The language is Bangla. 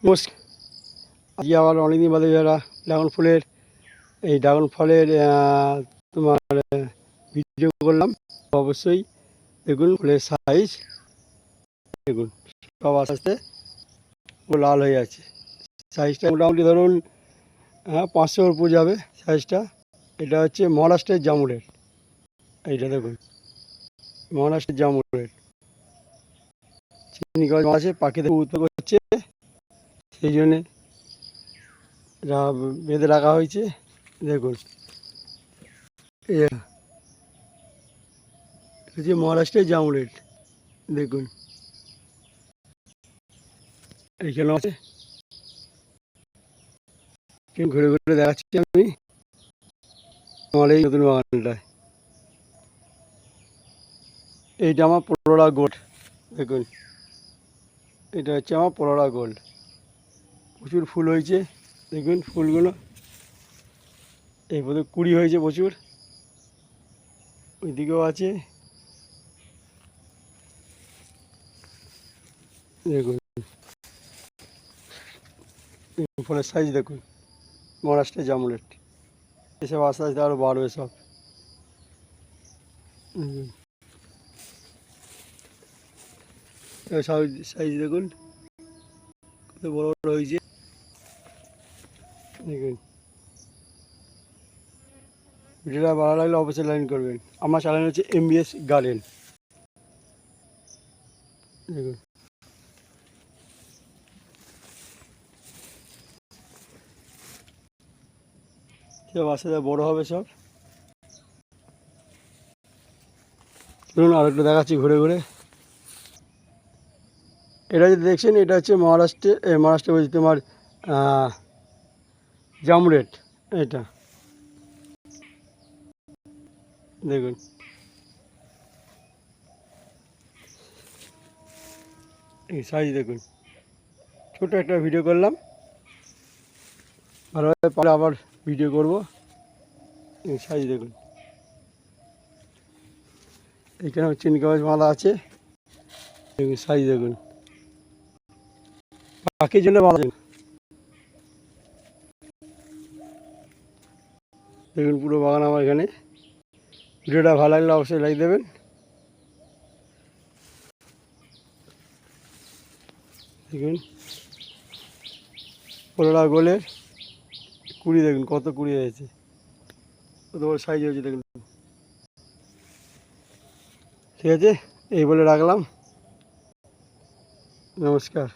নমস্কার। আজকে আবার অনেকদিন বাদে যারা ড্রাগন ফলের তোমার ভিডিও করলাম। অবশ্যই দেখুন ফুলের সাইজ, দেখুন সব আস্তে আস্তে লাল হয়ে যাচ্ছে। সাইজটা মোটামুটি ধরুন 500-র উপর যাবে সাইজটা। এটা হচ্ছে মহারাষ্ট্রের জামুনের। এইটা দেখুন মহারাষ্ট্রের জামুনের চিনি গাছ আছে, পাখিদের উৎপাত করছে, সেই জন্যে বেঁধে রাখা হয়েছে। দেখুন যে মহারাষ্ট্রের জামুনের, দেখুন এইখানে আছে। ঘুরে ঘুরে দেখাচ্ছি আমি আমার এই নতুন বাগানটায়। এইটা আমার পোলোরা গোল্ড, দেখুন এটা হচ্ছে আমার পোলোরা গোল্ড। প্রচুর ফুল হয়েছে, দেখুন ফুলগুলো এই বোধহয় কুড়ি হয়েছে প্রচুর। ওইদিকেও আছে, দেখুন ফুলের সাইজ দেখুন। মহারাষ্ট্রের জামুনের এসব আস্তে আস্তে আরও বাড়বে সব। সাইজ দেখুন কত বড় বড় হয়েছে, দেখুন। ভিডিওটা ভালো লাগলে অবশ্যই লাইক করবেন। আমার চ্যানেল হচ্ছে MBS গার্ডেন, দেখুন। সব আস্তে আস্তে বড়ো হবে সব। চলুন আর একটু দেখাচ্ছি ঘুরে ঘুরে। এটা যদি দেখছেন, এটা হচ্ছে মহারাষ্ট্রে বলছি তোমার জামরেট। এটা দেখুন এই সাইজ দেখুন। ছোটো একটা ভিডিও করলাম, ভালোভাবে পারলে আবার ভিডিও করব। এই সাইজ দেখুন। এখানে চিনি কাগজ মালা আছে, দেখুন সাইজ দেখুন। পাখির জন্য ভালো, দেখুন পুরো বাগান আমার এখানে। ভিডিওটা ভালো লাগলে অবশ্যই লাইক দেবেন। দেখুন পোলোরা গোলের কুড়ি, দেখুন কত কুড়ি হয়েছে, কত বড় সাইজ হয়েছে দেখুন। ঠিক আছে, এই বলে রাখলাম। নমস্কার।